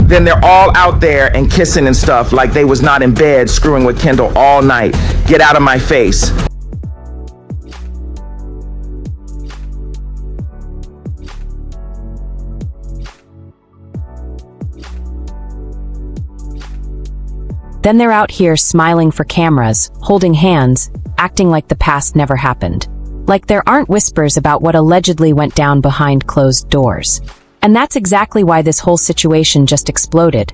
Then they're all out there and kissing and stuff like they was not in bed screwing with Kendall all night. Get out of my face. Then they're out here smiling for cameras, holding hands, acting like the past never happened. Like there aren't whispers about what allegedly went down behind closed doors. And that's exactly why this whole situation just exploded.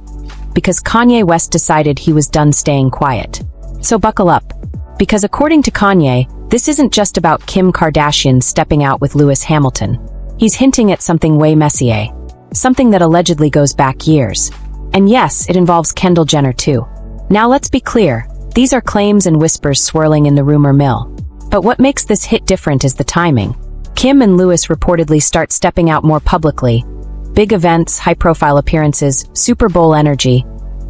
Because Kanye West decided he was done staying quiet. So buckle up. Because according to Kanye, this isn't just about Kim Kardashian stepping out with Lewis Hamilton. He's hinting at something way messier. Something that allegedly goes back years. And yes, it involves Kendall Jenner too. Now let's be clear, these are claims and whispers swirling in the rumor mill. But what makes this hit different is the timing. Kim and Lewis reportedly start stepping out more publicly. Big events, high-profile appearances, Super Bowl energy.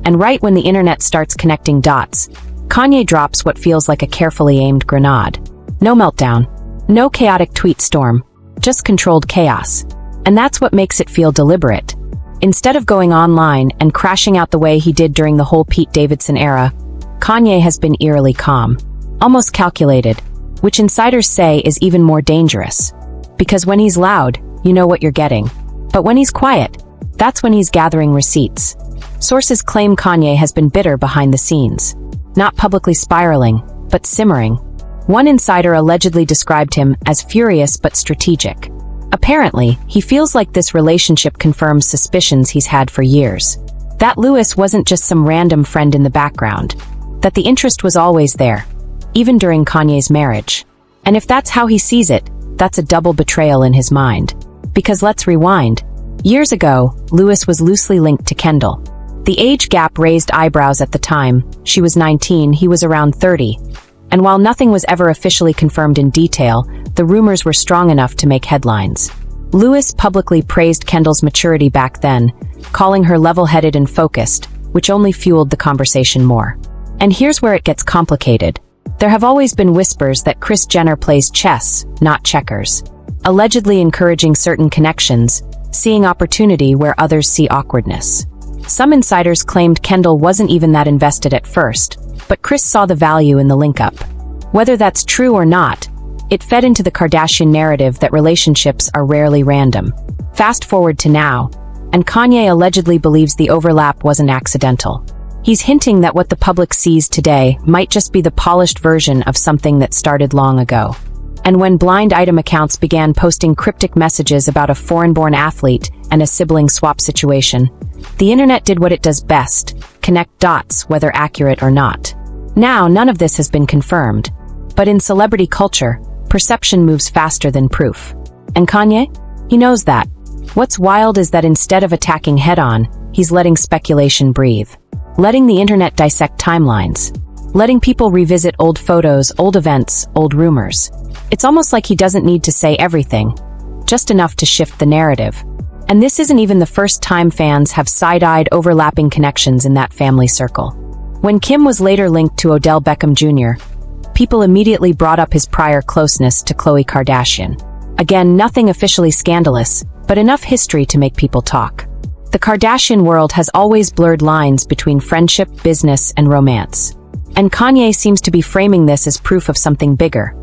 And right when the internet starts connecting dots, Kanye drops what feels like a carefully aimed grenade. No meltdown. No chaotic tweet storm. Just controlled chaos. And that's what makes it feel deliberate. Instead of going online and crashing out the way he did during the whole Pete Davidson era, Kanye has been eerily calm. Almost calculated, which insiders say is even more dangerous. Because when he's loud, you know what you're getting. But when he's quiet, that's when he's gathering receipts. Sources claim Kanye has been bitter behind the scenes. Not publicly spiraling, but simmering. One insider allegedly described him as furious but strategic. Apparently, he feels like this relationship confirms suspicions he's had for years. That Lewis wasn't just some random friend in the background. That the interest was always there, even during Kanye's marriage. And if that's how he sees it, that's a double betrayal in his mind. Because let's rewind. Years ago, Lewis was loosely linked to Kendall. The age gap raised eyebrows at the time. She was 19, he was around 30. And while nothing was ever officially confirmed in detail, the rumors were strong enough to make headlines. Lewis publicly praised Kendall's maturity back then, calling her level-headed and focused, which only fueled the conversation more. And here's where it gets complicated. There have always been whispers that Kris Jenner plays chess, not checkers. Allegedly encouraging certain connections, seeing opportunity where others see awkwardness. Some insiders claimed Kendall wasn't even that invested at first, but Kris saw the value in the link-up. Whether that's true or not, it fed into the Kardashian narrative that relationships are rarely random. Fast forward to now, and Kanye allegedly believes the overlap wasn't accidental. He's hinting that what the public sees today might just be the polished version of something that started long ago. And when blind item accounts began posting cryptic messages about a foreign-born athlete and a sibling swap situation, the internet did what it does best, connect dots, whether accurate or not. Now, none of this has been confirmed. But in celebrity culture, perception moves faster than proof. And Kanye? He knows that. What's wild is that instead of attacking head-on, he's letting speculation breathe. Letting the internet dissect timelines. Letting people revisit old photos, old events, old rumors. It's almost like he doesn't need to say everything, just enough to shift the narrative. And this isn't even the first time fans have side-eyed overlapping connections in that family circle. When Kim was later linked to Odell Beckham Jr., people immediately brought up his prior closeness to Khloe Kardashian. Again, nothing officially scandalous, but enough history to make people talk. The Kardashian world has always blurred lines between friendship, business, and romance. And Kanye seems to be framing this as proof of something bigger,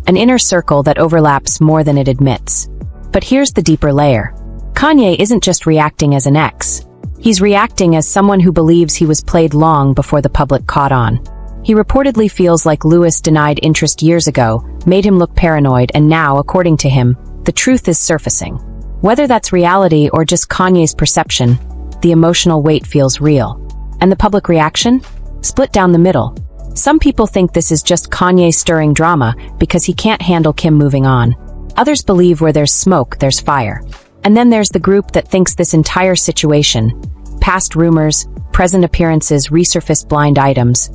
an inner circle that overlaps more than it admits. But here's the deeper layer. Kanye isn't just reacting as an ex. He's reacting as someone who believes he was played long before the public caught on. He reportedly feels like Lewis denied interest years ago, made him look paranoid, and now, according to him, the truth is surfacing. Whether that's reality or just Kanye's perception, the emotional weight feels real. And the public reaction? Split down the middle. Some people think this is just Kanye stirring drama because he can't handle Kim moving on. Others believe where there's smoke, there's fire. And then there's the group that thinks this entire situation, past rumors, present appearances, resurfaced blind items,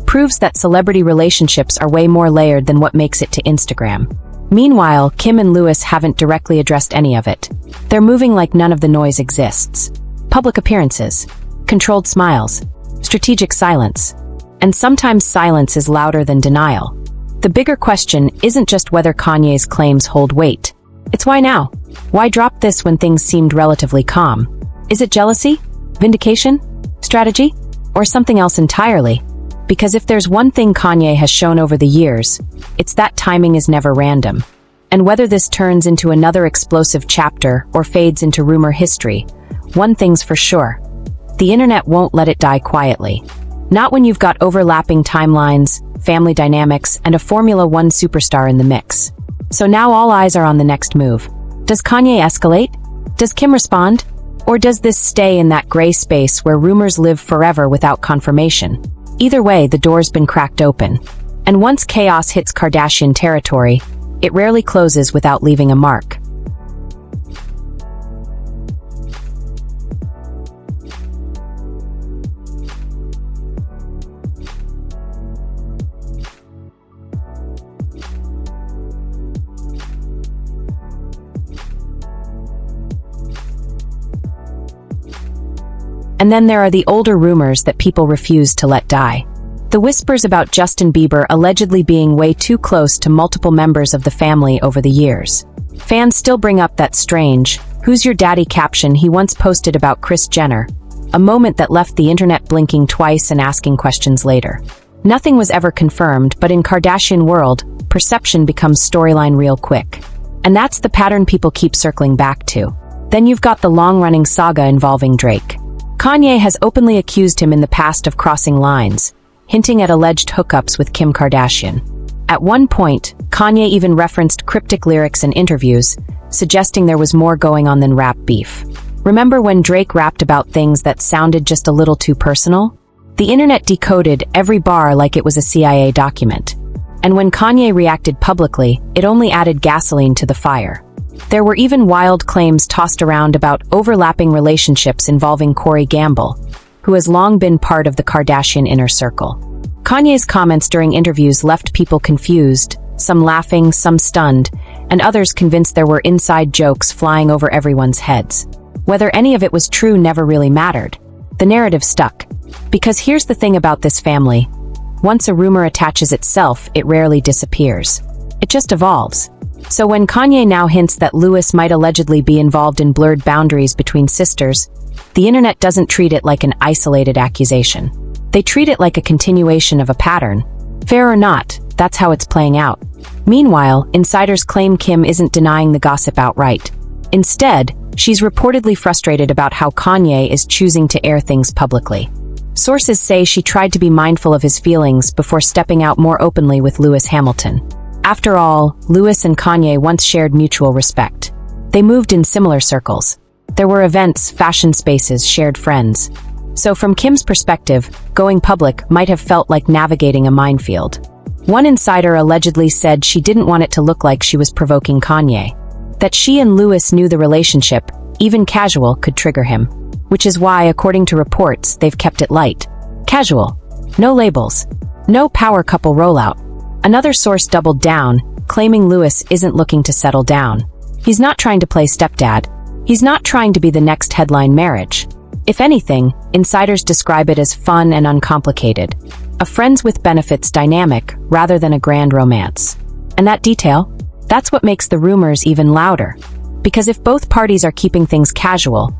proves that celebrity relationships are way more layered than what makes it to Instagram. Meanwhile, Kim and Lewis haven't directly addressed any of it. They're moving like none of the noise exists. Public appearances, controlled smiles, strategic silence. And sometimes silence is louder than denial. The bigger question isn't just whether Kanye's claims hold weight. It's why now? Why drop this when things seemed relatively calm? Is it jealousy? Vindication? Strategy? Or something else entirely? Because if there's one thing Kanye has shown over the years, it's that timing is never random. And whether this turns into another explosive chapter or fades into rumor history, one thing's for sure. The internet won't let it die quietly. Not when you've got overlapping timelines, family dynamics, and a Formula One superstar in the mix. So now all eyes are on the next move. Does Kanye escalate? Does Kim respond? Or does this stay in that gray space where rumors live forever without confirmation? Either way, the door's been cracked open. And once chaos hits Kardashian territory, it rarely closes without leaving a mark. And then there are the older rumors that people refuse to let die. The whispers about Justin Bieber allegedly being way too close to multiple members of the family over the years. Fans still bring up that strange, "Who's your daddy?" caption he once posted about Kris Jenner, a moment that left the internet blinking twice and asking questions later. Nothing was ever confirmed, but in Kardashian world, perception becomes storyline real quick. And that's the pattern people keep circling back to. Then you've got the long-running saga involving Drake. Kanye has openly accused him in the past of crossing lines, hinting at alleged hookups with Kim Kardashian. At one point, Kanye even referenced cryptic lyrics in interviews, suggesting there was more going on than rap beef. Remember when Drake rapped about things that sounded just a little too personal? The internet decoded every bar like it was a CIA document. And when Kanye reacted publicly, it only added gasoline to the fire. There were even wild claims tossed around about overlapping relationships involving Corey Gamble, who has long been part of the Kardashian inner circle. Kanye's comments during interviews left people confused, some laughing, some stunned, and others convinced there were inside jokes flying over everyone's heads. Whether any of it was true never really mattered. The narrative stuck. Because here's the thing about this family. Once a rumor attaches itself, it rarely disappears. It just evolves. So when Kanye now hints that Lewis might allegedly be involved in blurred boundaries between sisters, the internet doesn't treat it like an isolated accusation. They treat it like a continuation of a pattern. Fair or not, that's how it's playing out. Meanwhile, insiders claim Kim isn't denying the gossip outright. Instead, she's reportedly frustrated about how Kanye is choosing to air things publicly. Sources say she tried to be mindful of his feelings before stepping out more openly with Lewis Hamilton. After all, Lewis and Kanye once shared mutual respect. They moved in similar circles. There were events, fashion spaces, shared friends. So from Kim's perspective, going public might have felt like navigating a minefield. One insider allegedly said she didn't want it to look like she was provoking Kanye. That she and Lewis knew the relationship, even casual, could trigger him. Which is why, according to reports, they've kept it light. Casual. No labels. No power couple rollout. Another source doubled down, claiming Lewis isn't looking to settle down. He's not trying to play stepdad. He's not trying to be the next headline marriage. If anything, insiders describe it as fun and uncomplicated. A friends with benefits dynamic rather than a grand romance. And that detail? That's what makes the rumors even louder. Because if both parties are keeping things casual,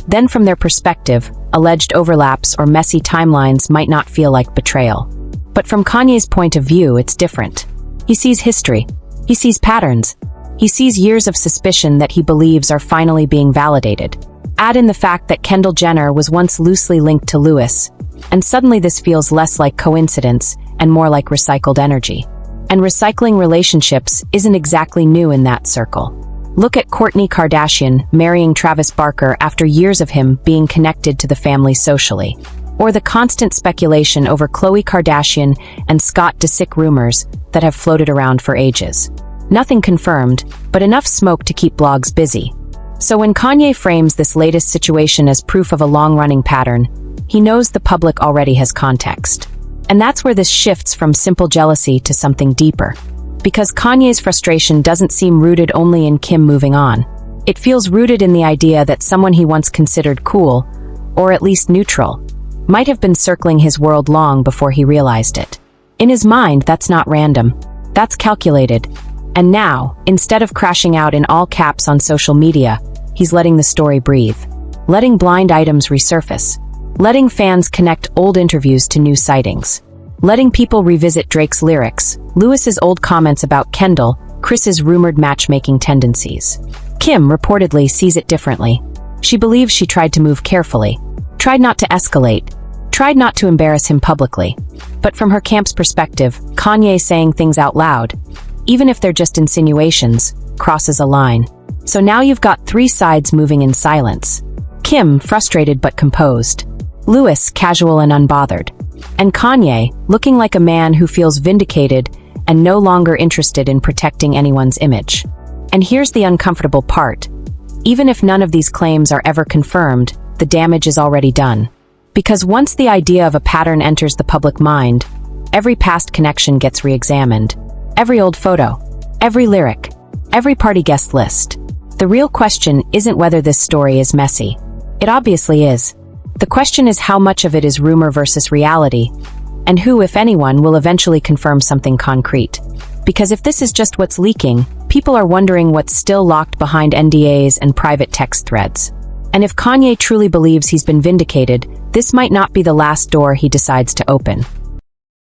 then from their perspective, alleged overlaps or messy timelines might not feel like betrayal. But from Kanye's point of view, it's different. He sees history. He sees patterns. He sees years of suspicion that he believes are finally being validated. Add in the fact that Kendall Jenner was once loosely linked to Lewis, and suddenly this feels less like coincidence and more like recycled energy. And recycling relationships isn't exactly new in that circle. Look at Kourtney Kardashian marrying Travis Barker after years of him being connected to the family socially. Or the constant speculation over Khloe Kardashian and Scott Disick rumors that have floated around for ages. Nothing confirmed, but enough smoke to keep blogs busy. So when Kanye frames this latest situation as proof of a long-running pattern, he knows the public already has context. And that's where this shifts from simple jealousy to something deeper. Because Kanye's frustration doesn't seem rooted only in Kim moving on. It feels rooted in the idea that someone he once considered cool, or at least neutral, might have been circling his world long before he realized it. In his mind, that's not random. That's calculated. And now, instead of crashing out in all caps on social media, he's letting the story breathe. letting blind items resurface, letting fans connect old interviews to new sightings, letting people revisit Drake's lyrics, Lewis's old comments about Kendall, Chris's rumored matchmaking tendencies. Kim reportedly sees it differently. She believes she tried to move carefully, tried not to escalate, tried not to embarrass him publicly. But from her camp's perspective, Kanye saying things out loud, even if they're just insinuations, crosses a line. So now you've got three sides moving in silence. Kim, frustrated but composed. Lewis, casual and unbothered. And Kanye, looking like a man who feels vindicated and no longer interested in protecting anyone's image. And here's the uncomfortable part. Even if none of these claims are ever confirmed, the damage is already done. Because once the idea of a pattern enters the public mind, every past connection gets re-examined. Every old photo, every lyric, every party guest list. The real question isn't whether this story is messy. It obviously is. The question is how much of it is rumor versus reality, and who, if anyone, will eventually confirm something concrete. Because if this is just what's leaking, people are wondering what's still locked behind NDAs and private text threads. And if Kanye truly believes he's been vindicated, this might not be the last door he decides to open.